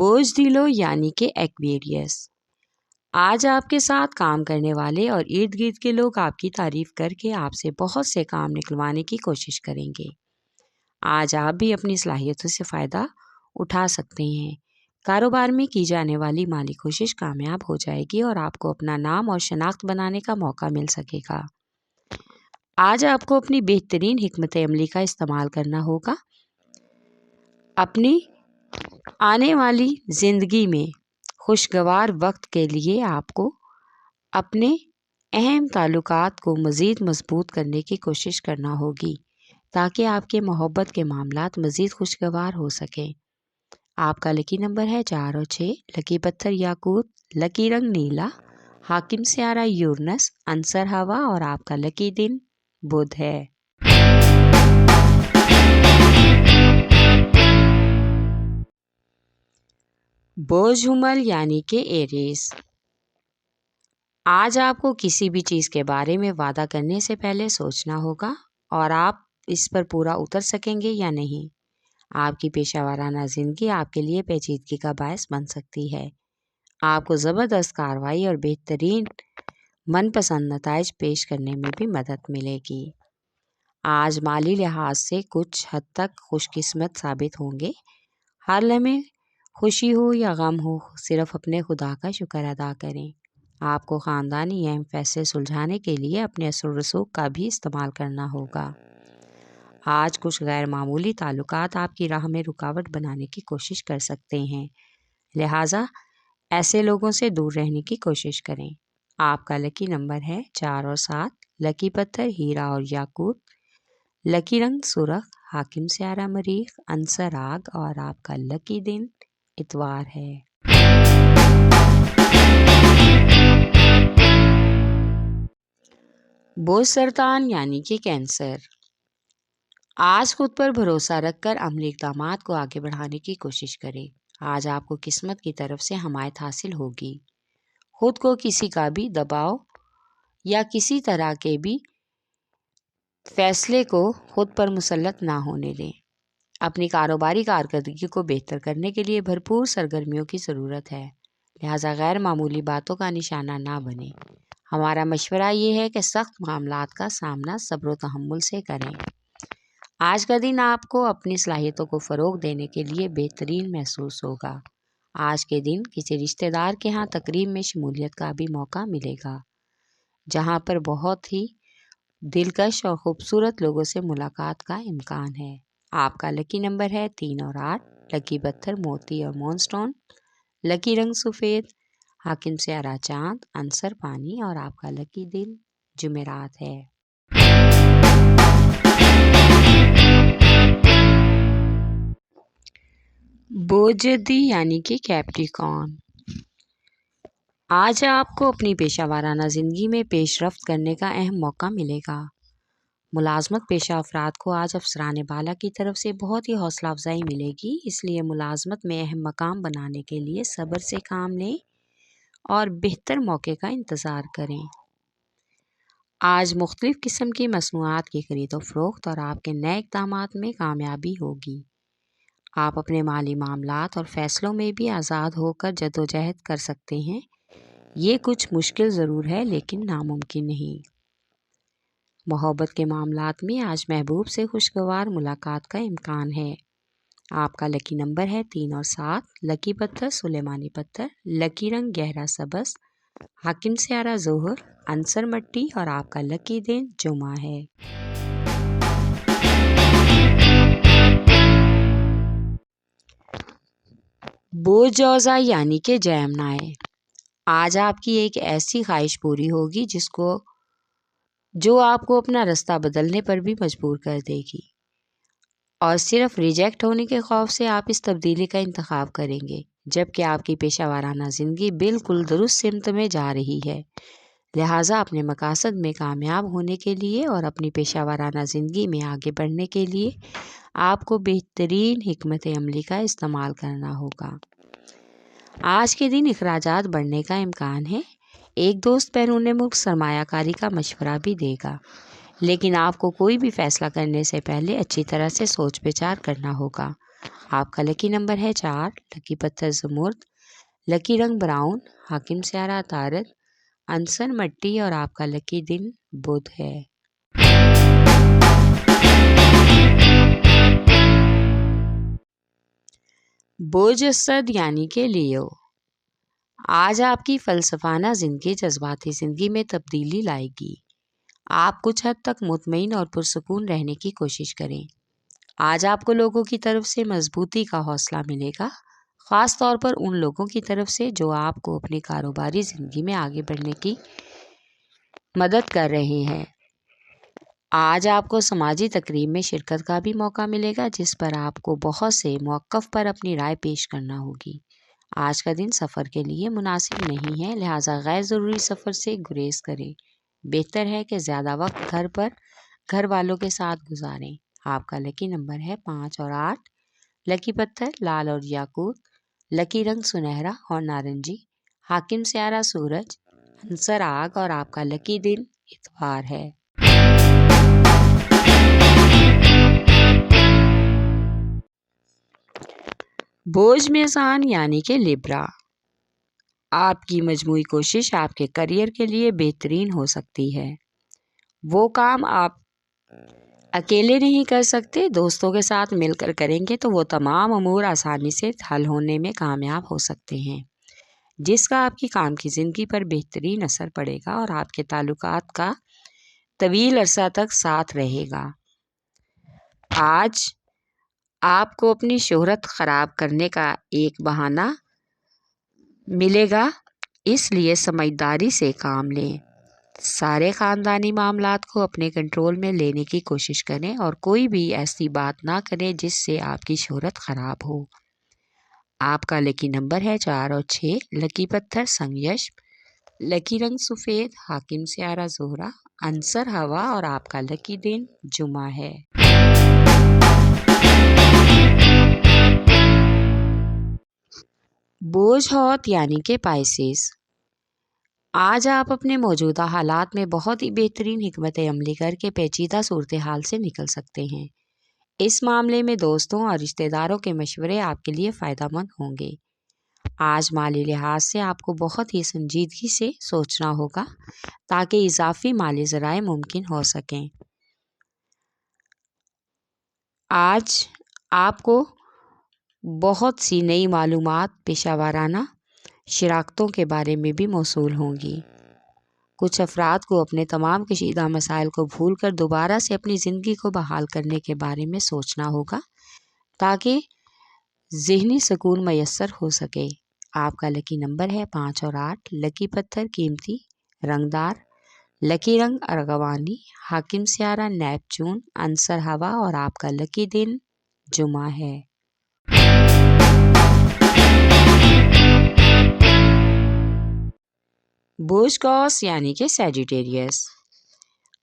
بوجھ یعنی کہ ایکویریس۔ آج آپ کے ساتھ کام کرنے والے اور ارد گرد کے لوگ آپ کی تعریف کر کے آپ سے بہت سے کام نکلوانے کی کوشش کریں گے۔ آج آپ بھی اپنی صلاحیتوں سے فائدہ اٹھا سکتے ہیں۔ کاروبار میں کی جانے والی مالی کوشش کامیاب ہو جائے گی اور آپ کو اپنا نام اور شناخت بنانے کا موقع مل سکے گا۔ آج آپ کو اپنی بہترین حکمت عملی کا استعمال کرنا ہوگا۔ اپنی آنے والی زندگی میں خوشگوار وقت کے لیے آپ کو اپنے اہم تعلقات کو مزید مضبوط کرنے کی کوشش کرنا ہوگی تاکہ آپ کے محبت کے معاملات مزید خوشگوار ہو سکیں۔ آپ کا لکی نمبر ہے 4 اور 6، لکی پتھر یاقوت، لکی رنگ نیلا، حاکم سیارہ یورنس، عنصر ہوا اور آپ کا لکی دن بدھ ہے۔ بوجھ یعنی کہ ایریز۔ آج آپ کو کسی بھی چیز کے بارے میں وعدہ کرنے سے پہلے سوچنا ہوگا اور آپ اس پر پورا اتر سکیں گے یا نہیں۔ آپ کی پیشہ ورانہ زندگی آپ کے لیے پیچیدگی کا باعث بن سکتی ہے۔ آپ کو زبردست کارروائی اور بہترین من پسند نتائج پیش کرنے میں بھی مدد ملے گی۔ آج مالی لحاظ سے کچھ حد تک خوش قسمت ثابت ہوں گے۔ ہر لمحے خوشی ہو یا غم ہو، صرف اپنے خدا کا شکر ادا کریں۔ آپ کو خاندانی اہم فیصلے سلجھانے کے لیے اپنے اثر و رسوخ کا بھی استعمال کرنا ہوگا۔ آج کچھ غیر معمولی تعلقات آپ کی راہ میں رکاوٹ بنانے کی کوشش کر سکتے ہیں، لہٰذا ایسے لوگوں سے دور رہنے کی کوشش کریں۔ آپ کا لکی نمبر ہے 4 اور 7، لکی پتھر ہیرا اور یاقوت، لکی رنگ سرخ، حاکم سیارہ مریخ، عنصر آگ اور آپ کا لکی دن اتوار ہے۔ بوجھ سرطان یعنی کہ کینسر۔ آج خود پر بھروسہ رکھ کر عملی اقدامات کو آگے بڑھانے کی کوشش کریں۔ آج آپ کو قسمت کی طرف سے حمایت حاصل ہوگی۔ خود کو کسی کا بھی دباؤ یا کسی طرح کے بھی فیصلے کو خود پر مسلط نہ ہونے دیں۔ اپنی کاروباری کارکردگی کو بہتر کرنے کے لیے بھرپور سرگرمیوں کی ضرورت ہے، لہٰذا غیر معمولی باتوں کا نشانہ نہ بنیں۔ ہمارا مشورہ یہ ہے کہ سخت معاملات کا سامنا صبر و تحمل سے کریں۔ آج کا دن آپ کو اپنی صلاحیتوں کو فروغ دینے کے لیے بہترین محسوس ہوگا۔ آج کے دن کسی رشتہ دار کے ہاں تقریب میں شمولیت کا بھی موقع ملے گا، جہاں پر بہت ہی دلکش اور خوبصورت لوگوں سے ملاقات کا امکان ہے۔ آپ کا لکی نمبر ہے 3 اور 8، لکی پتھر موتی اور مون سٹون، لکی رنگ سفید، حاکم سیارہ چاند، عنصر پانی اور آپ کا لکی دن جمعرات ہے۔ بوجھدی یعنی کہ کیپریکارن۔ آج آپ کو اپنی پیشہ ورانہ زندگی میں پیش رفت کرنے کا اہم موقع ملے گا۔ ملازمت پیشہ افراد کو آج افسران بالا کی طرف سے بہت ہی حوصلہ افزائی ملے گی، اس لیے ملازمت میں اہم مقام بنانے کے لیے صبر سے کام لیں اور بہتر موقع کا انتظار کریں۔ آج مختلف قسم کی مصنوعات کی خرید و فروخت اور آپ کے نئے اقدامات میں کامیابی ہوگی۔ آپ اپنے مالی معاملات اور فیصلوں میں بھی آزاد ہو کر جدوجہد کر سکتے ہیں۔ یہ کچھ مشکل ضرور ہے لیکن ناممکن نہیں۔ محبت کے معاملات میں آج محبوب سے خوشگوار ملاقات کا امکان ہے۔ آپ کا لکی نمبر ہے 3 اور 7، لکی پتھر سلیمانی پتھر، لکی رنگ گہرا سبز، حاکم سیارہ ظہر، عنصر مٹی اور آپ کا لکی دن جمعہ ہے۔ بوجھ یعنی کہ جیمنائے۔ آج آپ کی ایک ایسی خواہش پوری ہوگی جو آپ کو اپنا رستہ بدلنے پر بھی مجبور کر دے گی، اور صرف ریجیکٹ ہونے کے خوف سے آپ اس تبدیلی کا انتخاب کریں گے، جبکہ آپ کی پیشہ ورانہ زندگی بالکل درست سمت میں جا رہی ہے۔ لہٰذا اپنے مقاصد میں کامیاب ہونے کے لیے اور اپنی پیشہ ورانہ زندگی میں آگے بڑھنے کے لیے آپ کو بہترین حکمت عملی کا استعمال کرنا ہوگا۔ آج کے دن اخراجات بڑھنے کا امکان ہے۔ ایک دوست بیرون ملک سرمایہ کاری کا مشورہ بھی دے گا، لیکن آپ کو کوئی بھی فیصلہ کرنے سے پہلے اچھی طرح سے سوچ بچار کرنا ہوگا۔ آپ کا لکی نمبر ہے 4، لکی پتھر زمرد، لکی رنگ براؤن، حاکم سیارہ عطارد، عنصر مٹی اور آپ کا لکی دن بدھ ہے۔ برج اسد یعنی کہ لیو، آج آپ کی فلسفانہ زندگی جذباتی زندگی میں تبدیلی لائے گی۔ آپ کچھ حد تک مطمئن اور پرسکون رہنے کی کوشش کریں۔ آج آپ کو لوگوں کی طرف سے مضبوطی کا حوصلہ ملے گا، خاص طور پر ان لوگوں کی طرف سے جو آپ کو اپنی کاروباری زندگی میں آگے بڑھنے کی مدد کر رہے ہیں۔ آج آپ کو سماجی تقریب میں شرکت کا بھی موقع ملے گا، جس پر آپ کو بہت سے موقف پر اپنی رائے پیش کرنا ہوگی۔ آج کا دن سفر کے لیے مناسب نہیں ہے، لہٰذا غیر ضروری سفر سے گریز کریں۔ بہتر ہے کہ زیادہ وقت گھر والوں کے ساتھ گزاریں۔ آپ کا لکی نمبر ہے 5 اور 8، لکی پتھر لال اور یاقوت، لکی رنگ سنہرا اور نارنجی، حاکم سیارہ سورج، عنصر آگ اور آپ کا لکی دن اتوار ہے۔ برج میزان یعنی کہ لیبرا، آپ کی مجموعی کوشش آپ کے کریئر کے لیے بہترین ہو سکتی ہے۔ وہ کام آپ اکیلے نہیں کر سکتے، دوستوں کے ساتھ مل کر کریں گے تو وہ تمام امور آسانی سے حل ہونے میں کامیاب ہو سکتے ہیں، جس کا آپ کی کام کی زندگی پر بہترین اثر پڑے گا اور آپ کے تعلقات کا طویل عرصہ تک ساتھ رہے گا۔ آج آپ کو اپنی شہرت خراب کرنے کا ایک بہانہ ملے گا، اس لیے سمجھداری سے کام لیں۔ سارے خاندانی معاملات کو اپنے کنٹرول میں لینے کی کوشش کریں اور کوئی بھی ایسی بات نہ کریں جس سے آپ کی شہرت خراب ہو۔ آپ کا لکی نمبر ہے 4 اور 6، لکی پتھر سنگیش، لکی رنگ سفید، حاکم سیارہ زہرہ، عنصر ہوا اور آپ کا لکی دن جمعہ ہے۔ برج حوت یعنی کہ پائسیز، آج آپ اپنے موجودہ حالات میں بہت ہی بہترین حکمت عملی کر کے پیچیدہ صورتحال سے نکل سکتے ہیں۔ اس معاملے میں دوستوں اور رشتہ داروں کے مشورے آپ کے لیے فائدہ مند ہوں گے۔ آج مالی لحاظ سے آپ کو بہت ہی سنجیدگی سے سوچنا ہوگا تاکہ اضافی مالی ذرائع ممکن ہو سکیں۔ آج آپ کو بہت سی نئی معلومات پیشہ ورانہ شراکتوں کے بارے میں بھی موصول ہوں گی۔ کچھ افراد کو اپنے تمام کشیدہ مسائل کو بھول کر دوبارہ سے اپنی زندگی کو بحال کرنے کے بارے میں سوچنا ہوگا تاکہ ذہنی سکون میسر ہو سکے۔ آپ کا لکی نمبر ہے 5 اور 8، لکی پتھر قیمتی رنگدار، لکی رنگ ارغوانی، حاکم سیارہ نیپچون، عنصر ہوا اور آپ کا لکی دن جمعہ ہے۔ برج قوس یعنی کہ سیجیٹیریس،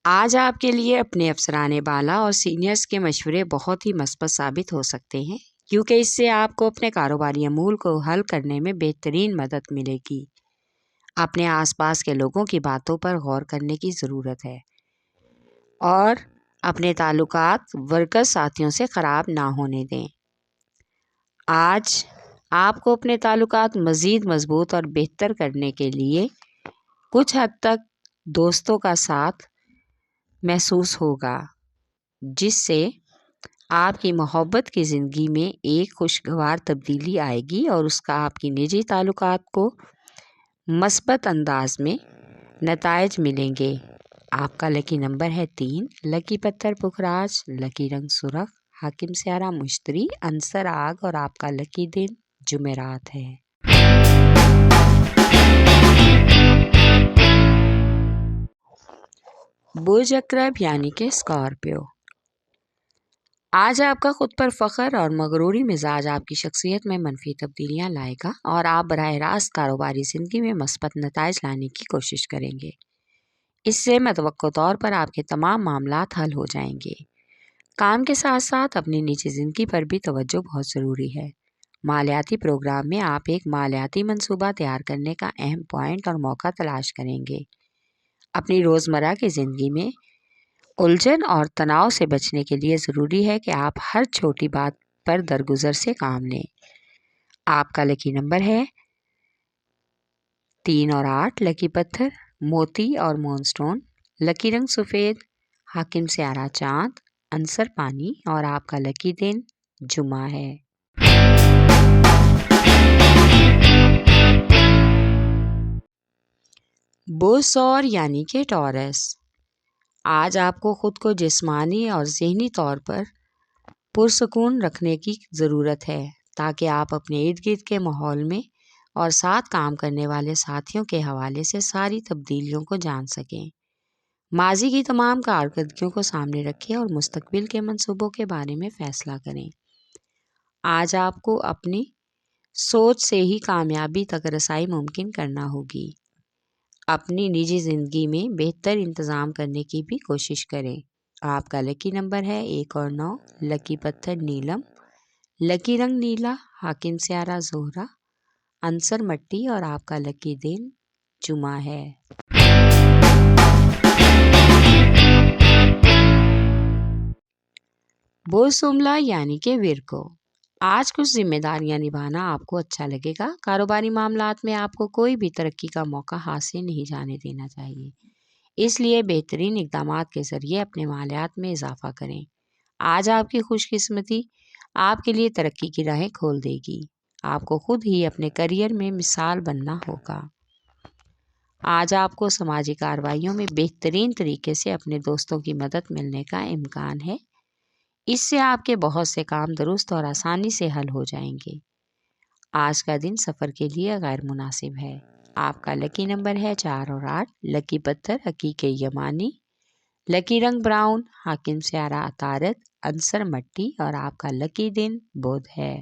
آج آپ کے لیے اپنے افسران بالا اور سینئرز کے مشورے بہت ہی مثبت ثابت ہو سکتے ہیں، کیونکہ اس سے آپ کو اپنے کاروباری امور کو حل کرنے میں بہترین مدد ملے گی۔ اپنے آس پاس کے لوگوں کی باتوں پر غور کرنے کی ضرورت ہے اور اپنے تعلقات ورکر ساتھیوں سے خراب نہ ہونے دیں۔ آج آپ کو اپنے تعلقات مزید مضبوط اور بہتر کرنے کے لیے کچھ حد تک دوستوں کا ساتھ محسوس ہوگا، جس سے آپ کی محبت کی زندگی میں ایک خوشگوار تبدیلی آئے گی اور اس کا آپ کی نجی تعلقات کو مثبت انداز میں نتائج ملیں گے۔ آپ کا لکی نمبر ہے 3، لکی پتھر پکھراج، لکی رنگ سرخ، حاکم سیارہ مشتری، عنصر آگ اور آپ کا لکی دن جمعرات ہے۔ برج عقرب یعنی کہ اسکارپیو، آج آپ کا خود پر فخر اور مغروری مزاج آپ کی شخصیت میں منفی تبدیلیاں لائے گا اور آپ براہ راست کاروباری زندگی میں مثبت نتائج لانے کی کوشش کریں گے۔ اس سے متوقع طور پر آپ کے تمام معاملات حل ہو جائیں گے۔ کام کے ساتھ ساتھ اپنی نجی زندگی پر بھی توجہ بہت ضروری ہے۔ مالیاتی پروگرام میں آپ ایک مالیاتی منصوبہ تیار کرنے کا اہم پوائنٹ اور موقع تلاش کریں گے۔ اپنی روزمرہ کی زندگی میں الجھن اور تناؤ سے بچنے کے لیے ضروری ہے کہ آپ ہر چھوٹی بات پر درگزر سے کام لیں۔ آپ کا لکی نمبر ہے 3 اور 8۔ لکی پتھر موتی اور مون سٹون۔ لکی رنگ سفید۔ حاکم سیارہ چاند، عنصر پانی اور آپ کا لکی دن جمعہ ہے۔ بوسور یعنی کہ ٹورس، آج آپ کو خود کو جسمانی اور ذہنی طور پر پرسکون رکھنے کی ضرورت ہے تاکہ آپ اپنے ارد گرد کے ماحول میں اور ساتھ کام کرنے والے ساتھیوں کے حوالے سے ساری تبدیلیوں کو جان سکیں۔ ماضی کی تمام کارکردگیوں کو سامنے رکھیں اور مستقبل کے منصوبوں کے بارے میں فیصلہ کریں۔ آج آپ کو اپنی سوچ سے ہی کامیابی تک رسائی ممکن کرنا ہوگی۔ اپنی نجی زندگی میں بہتر انتظام کرنے کی بھی کوشش کریں۔ آپ کا لکی نمبر ہے 1 اور 9۔ لکی پتھر نیلم۔ لکی رنگ نیلا۔ حاکم سیارہ زہرہ، عنصر مٹی اور آپ کا لکی دن جمعہ ہے۔ بوسوملا یعنی کہ ورگو، آج کچھ ذمہ داریاں نبھانا آپ کو اچھا لگے گا۔ کاروباری معاملات میں آپ کو کوئی بھی ترقی کا موقع ہاتھ سے نہیں جانے دینا چاہیے، اس لیے بہترین اقدامات کے ذریعے اپنے مالیات میں اضافہ کریں۔ آج آپ کی خوش قسمتی آپ کے لیے ترقی کی راہیں کھول دے گی۔ آپ کو خود ہی اپنے کیریئر میں مثال بننا ہوگا۔ آج آپ کو سماجی کارروائیوں میں بہترین طریقے سے اپنے دوستوں کی مدد ملنے کا امکان ہے، اس سے آپ کے بہت سے کام درست اور آسانی سے حل ہو جائیں گے۔ آج کا دن سفر کے لیے غیر مناسب ہے۔ آپ کا لکی نمبر ہے 4 اور 8۔ لکی پتھر حقیقی یمانی۔ لکی رنگ براؤن۔ حاکم سیارہ عطارد، عنصر مٹی اور آپ کا لکی دن بدھ ہے۔